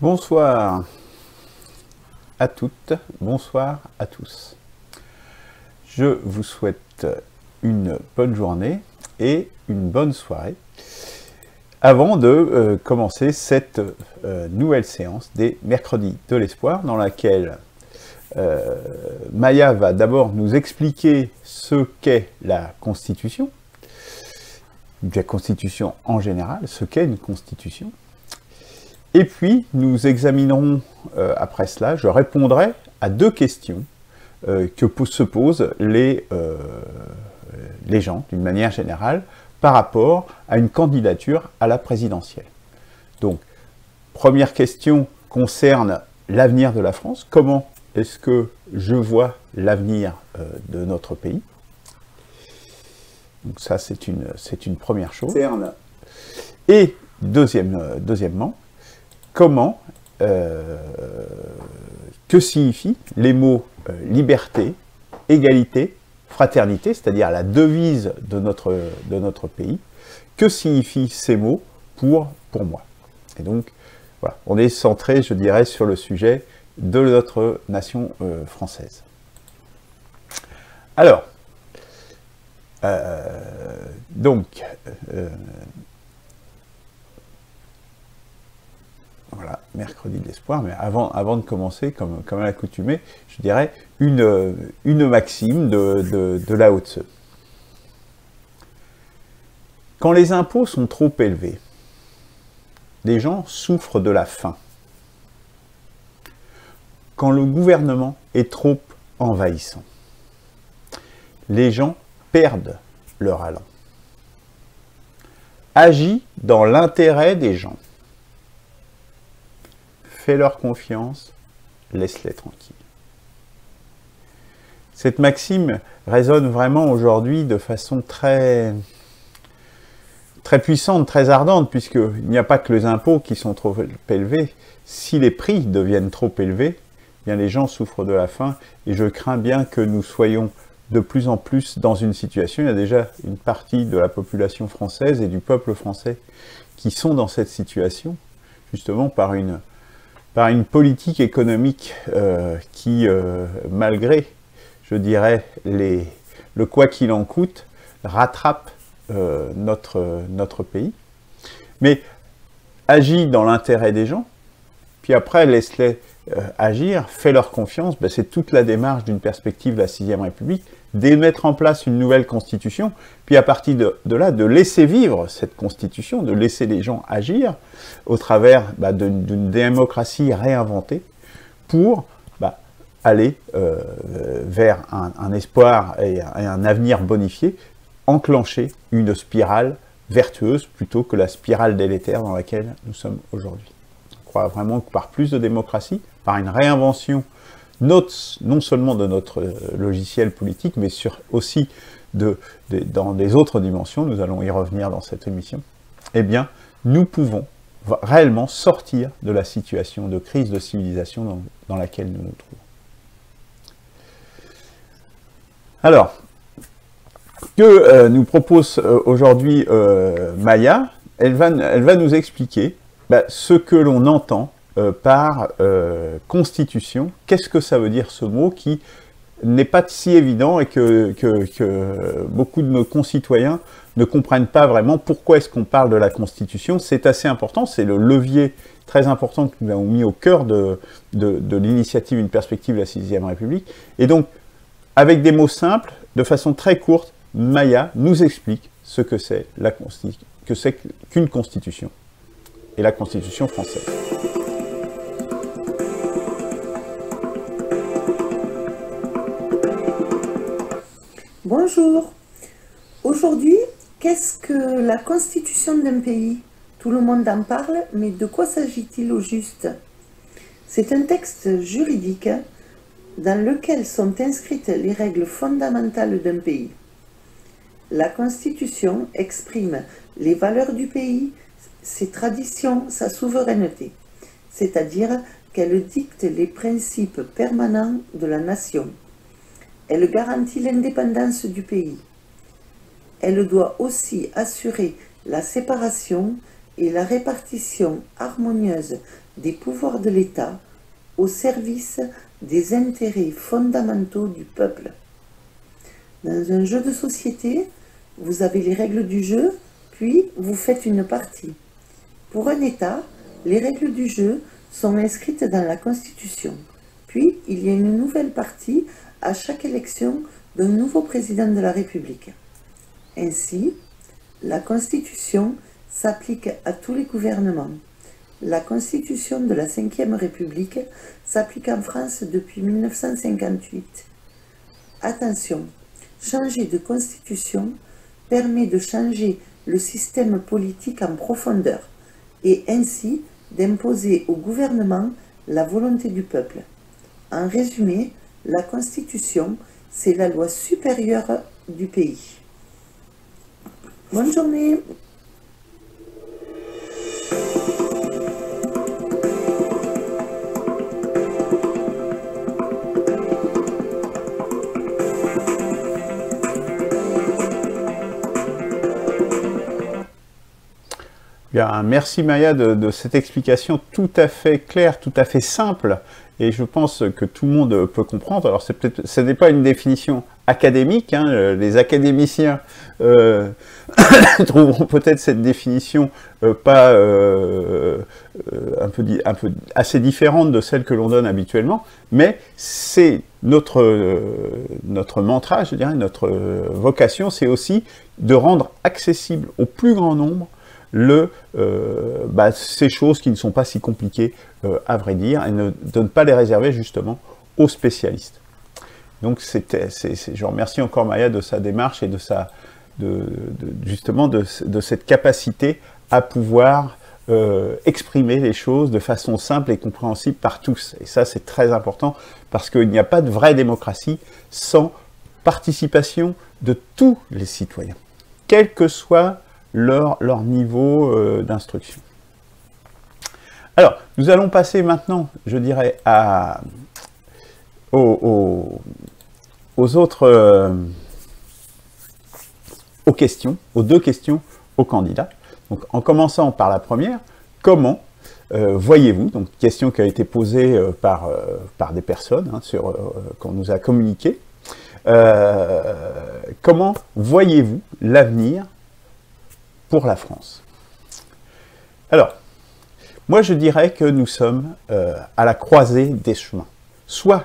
Bonsoir à toutes, bonsoir à tous. Je vous souhaite une bonne journée et une bonne soirée avant de commencer cette nouvelle séance des mercredis de l'espoir dans laquelle Maya va d'abord nous expliquer ce qu'est la Constitution en général, ce qu'est une Constitution. Et puis, nous examinerons, après cela, je répondrai à deux questions que se posent les gens, d'une manière générale, par rapport à une candidature à la présidentielle. Donc, première question concerne l'avenir de la France. Comment est-ce que je vois l'avenir de notre pays? Donc ça, c'est une première chose. Et deuxièmement, comment, que signifient les mots liberté, égalité, fraternité, c'est-à-dire la devise de notre pays, que signifient ces mots pour moi? Et donc, voilà, on est centré, je dirais, sur le sujet de notre nation française. Alors, voilà, mercredi de l'espoir, mais avant de commencer, comme à l'accoutumée, je dirais une maxime de Lao Tse. Quand les impôts sont trop élevés, les gens souffrent de la faim. Quand le gouvernement est trop envahissant, les gens perdent leur allant. Agis dans l'intérêt des gens. Fais-leur confiance, laisse-les tranquilles. Cette maxime résonne vraiment aujourd'hui de façon très puissante, très ardente, puisqu'il n'y a pas que les impôts qui sont trop élevés. Si les prix deviennent trop élevés, eh bien les gens souffrent de la faim, et je crains bien que nous soyons de plus en plus dans une situation, il y a déjà une partie de la population française et du peuple français qui sont dans cette situation, justement par une politique économique qui, malgré, je dirais, le quoi qu'il en coûte, rattrape notre pays. Mais agis dans l'intérêt des gens, puis après laisse-les agir, fais-leur confiance, ben, c'est toute la démarche d'une perspective de la 6e République, de mettre en place une nouvelle constitution, puis à partir de là, de laisser vivre cette constitution, de laisser les gens agir au travers d'une démocratie réinventée pour aller vers un espoir et un avenir bonifié, enclencher une spirale vertueuse plutôt que la spirale délétère dans laquelle nous sommes aujourd'hui. On croit vraiment que par plus de démocratie, par une réinvention non seulement de notre logiciel politique, mais aussi dans des autres dimensions, nous allons y revenir dans cette émission, eh bien, nous pouvons réellement sortir de la situation de crise de civilisation dans laquelle nous nous trouvons. Alors, que nous propose aujourd'hui Maya, elle va nous expliquer ce que l'on entend par constitution. Qu'est-ce que ça veut dire ce mot qui n'est pas si évident et que beaucoup de nos concitoyens ne comprennent pas vraiment pourquoi est-ce qu'on parle de la Constitution. C'est assez important, c'est le levier très important que nous avons mis au cœur de l'initiative Une perspective de la 6e République. Et donc, avec des mots simples, de façon très courte, Maya nous explique ce que c'est qu'une Constitution, et la Constitution française. Bonjour. Aujourd'hui, qu'est-ce que la constitution d'un pays? Tout le monde en parle, mais de quoi s'agit-il au juste? C'est un texte juridique dans lequel sont inscrites les règles fondamentales d'un pays. La constitution exprime les valeurs du pays, ses traditions, sa souveraineté, c'est-à-dire qu'elle dicte les principes permanents de la nation. Elle garantit l'indépendance du pays. Elle doit aussi assurer la séparation et la répartition harmonieuse des pouvoirs de l'État au service des intérêts fondamentaux du peuple. Dans un jeu de société, vous avez les règles du jeu, puis vous faites une partie. Pour un État, les règles du jeu sont inscrites dans la Constitution. Puis, il y a une nouvelle partie à chaque élection d'un nouveau président de la République. Ainsi, la Constitution s'applique à tous les gouvernements. La Constitution de la Ve République s'applique en France depuis 1958. Attention, changer de Constitution permet de changer le système politique en profondeur et ainsi d'imposer au gouvernement la volonté du peuple. En résumé, la Constitution, c'est la loi supérieure du pays. Bonne journée. Bien, merci Maya de cette explication tout à fait claire, tout à fait simple, et je pense que tout le monde peut comprendre. Alors ce n'est pas une définition académique, hein, les académiciens trouveront peut-être cette définition pas un peu assez différente de celle que l'on donne habituellement, mais c'est notre mantra, je dirais, notre vocation, c'est aussi de rendre accessible au plus grand nombre ces choses qui ne sont pas si compliquées à vrai dire, et de ne pas les réserver justement aux spécialistes. Donc je remercie encore Maya de sa démarche et justement de cette capacité à pouvoir exprimer les choses de façon simple et compréhensible par tous. Et ça c'est très important parce qu'il n'y a pas de vraie démocratie sans participation de tous les citoyens, quel que soit leur niveau d'instruction. Alors, nous allons passer maintenant, je dirais, aux questions, aux deux questions aux candidats. Donc, en commençant par la première, comment voyez-vous, donc question qui a été posée par des personnes qu'on nous a communiqué, comment voyez-vous l'avenir pour la France? Alors, moi je dirais que nous sommes à la croisée des chemins. Soit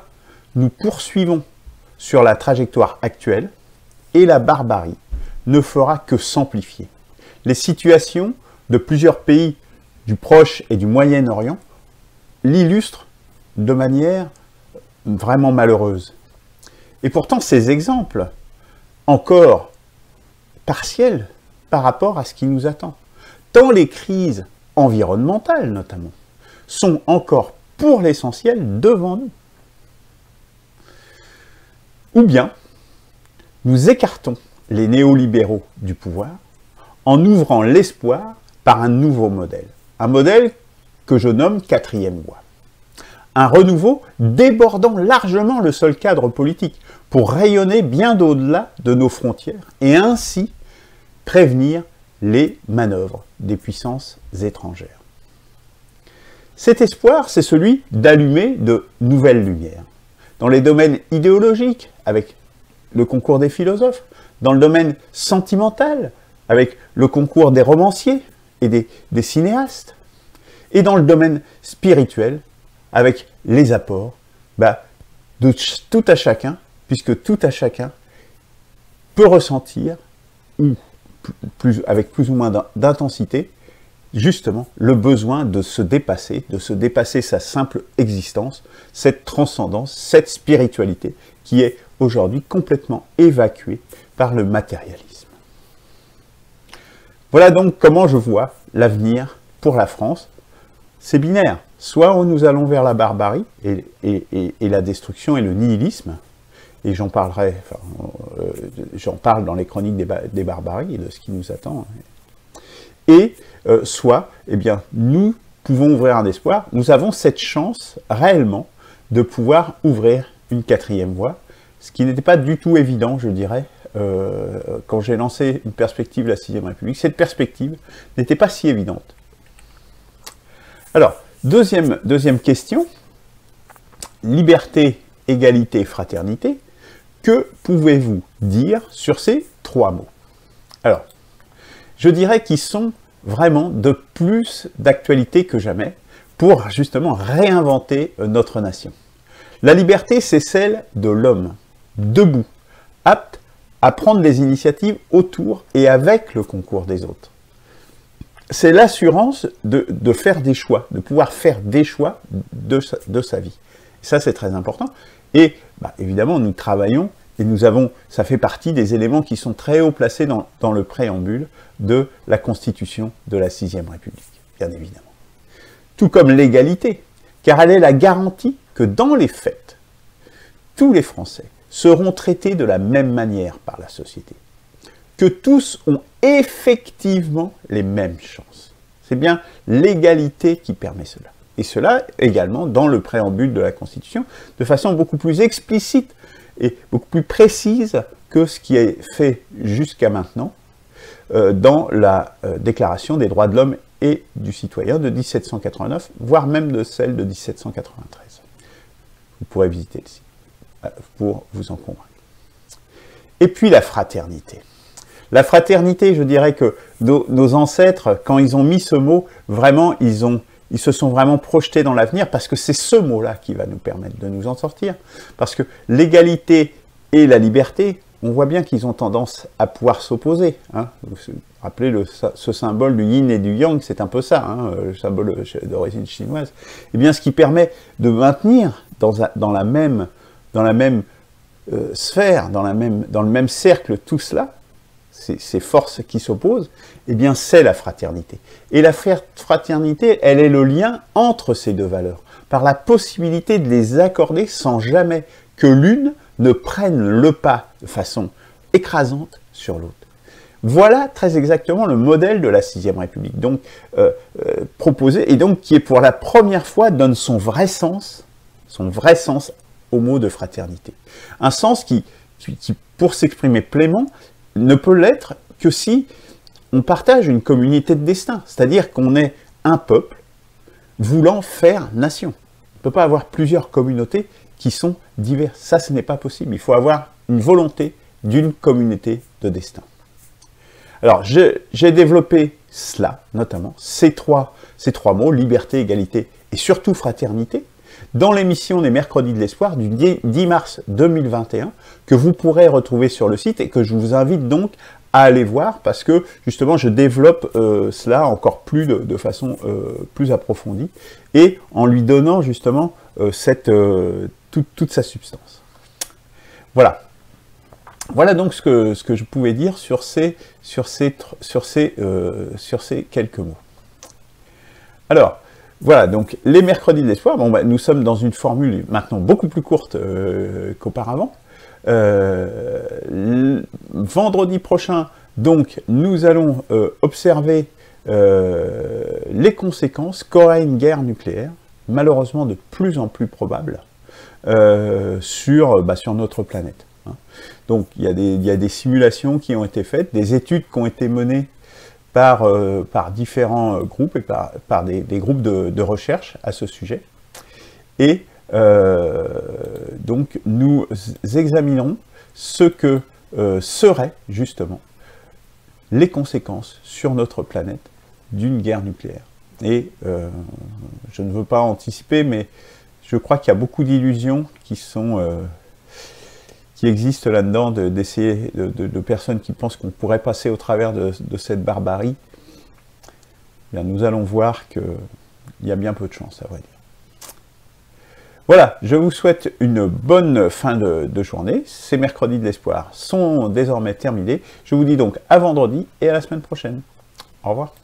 nous poursuivons sur la trajectoire actuelle, et la barbarie ne fera que s'amplifier. Les situations de plusieurs pays du Proche et du Moyen-Orient l'illustrent de manière vraiment malheureuse. Et pourtant ces exemples, encore partiels, par rapport à ce qui nous attend. Tant les crises environnementales, notamment, sont encore pour l'essentiel devant nous. Ou bien, nous écartons les néolibéraux du pouvoir en ouvrant l'espoir par un nouveau modèle. Un modèle que je nomme quatrième voie. Un renouveau débordant largement le seul cadre politique pour rayonner bien au-delà de nos frontières et ainsi prévenir les manœuvres des puissances étrangères. Cet espoir, c'est celui d'allumer de nouvelles lumières. Dans les domaines idéologiques, avec le concours des philosophes, dans le domaine sentimental, avec le concours des romanciers et des cinéastes, et dans le domaine spirituel, avec les apports de tout à chacun, puisque tout à chacun peut ressentir, ou avec plus ou moins d'intensité, justement, le besoin de se dépasser sa simple existence, cette transcendance, cette spiritualité qui est aujourd'hui complètement évacuée par le matérialisme. Voilà donc comment je vois l'avenir pour la France. C'est binaire. Soit nous allons vers la barbarie et la destruction et le nihilisme, et j'en parlerai, j'en parle dans les chroniques des barbaries et de ce qui nous attend. Et soit, eh bien, nous pouvons ouvrir un espoir. Nous avons cette chance réellement de pouvoir ouvrir une quatrième voie, ce qui n'était pas du tout évident, je dirais, quand j'ai lancé une perspective de la 6e République. Cette perspective n'était pas si évidente. Alors, Deuxième question, liberté, égalité, fraternité. Que pouvez-vous dire sur ces 3 mots? Alors, je dirais qu'ils sont vraiment de plus d'actualité que jamais pour justement réinventer notre nation. La liberté, c'est celle de l'homme, debout, apte à prendre des initiatives autour et avec le concours des autres. C'est l'assurance de faire des choix, de pouvoir faire des choix de sa vie. Ça, c'est très important. Et évidemment, nous travaillons et ça fait partie des éléments qui sont très haut placés dans le préambule de la Constitution de la 6e République, bien évidemment. Tout comme l'égalité, car elle est la garantie que dans les faits, tous les Français seront traités de la même manière par la société, que tous ont effectivement les mêmes chances. C'est bien l'égalité qui permet cela. Et cela également dans le préambule de la Constitution, de façon beaucoup plus explicite et beaucoup plus précise que ce qui est fait jusqu'à maintenant dans la Déclaration des droits de l'homme et du citoyen de 1789, voire même de celle de 1793. Vous pourrez visiter le site pour vous en convaincre. Et puis la fraternité. La fraternité, je dirais que nos ancêtres, quand ils ont mis ce mot, vraiment, ils se sont vraiment projetés dans l'avenir, parce que c'est ce mot-là qui va nous permettre de nous en sortir. Parce que l'égalité et la liberté, on voit bien qu'ils ont tendance à pouvoir s'opposer. Hein. Vous vous rappelez ce symbole du yin et du yang, c'est un peu ça, hein, le symbole d'origine chinoise. Eh bien, ce qui permet de maintenir dans la même sphère, dans le même cercle, tout cela, ces forces qui s'opposent, eh bien, c'est la fraternité. Et la fraternité, elle est le lien entre ces deux valeurs, par la possibilité de les accorder sans jamais que l'une ne prenne le pas de façon écrasante sur l'autre. Voilà très exactement le modèle de la 6e République, donc proposé, et donc qui est pour la première fois donne son vrai sens au mot de fraternité. Un sens qui pour s'exprimer pleinement, ne peut l'être que si on partage une communauté de destin, c'est-à-dire qu'on est un peuple voulant faire nation. On ne peut pas avoir plusieurs communautés qui sont diverses. Ça, ce n'est pas possible. Il faut avoir une volonté d'une communauté de destin. Alors, j'ai développé cela, notamment, ces trois mots, liberté, égalité et surtout fraternité, dans l'émission des Mercredis de l'Espoir du 10 mars 2021, que vous pourrez retrouver sur le site et que je vous invite donc à aller voir, parce que justement je développe cela encore plus de façon plus approfondie, et en lui donnant justement toute sa substance. Voilà. Voilà donc ce que je pouvais dire sur ces quelques mots. Alors, voilà, donc les Mercredis de l'Espoir, nous sommes dans une formule maintenant beaucoup plus courte qu'auparavant. Vendredi prochain, donc, nous allons observer les conséquences qu'aura une guerre nucléaire, malheureusement de plus en plus probable, sur notre planète. Hein. Donc, il y a des simulations qui ont été faites, des études qui ont été menées par différents groupes et par des groupes de recherche à ce sujet. Et donc, nous examinerons ce que seraient justement les conséquences sur notre planète d'une guerre nucléaire. Et je ne veux pas anticiper, mais je crois qu'il y a beaucoup d'illusions qui existent là-dedans, d'essayer de personnes qui pensent qu'on pourrait passer au travers de cette barbarie. Eh bien, nous allons voir qu'il y a bien peu de chance, à vrai dire. Voilà, je vous souhaite une bonne fin de journée. Ces Mercredis de l'Espoir sont désormais terminés. Je vous dis donc à vendredi et à la semaine prochaine. Au revoir.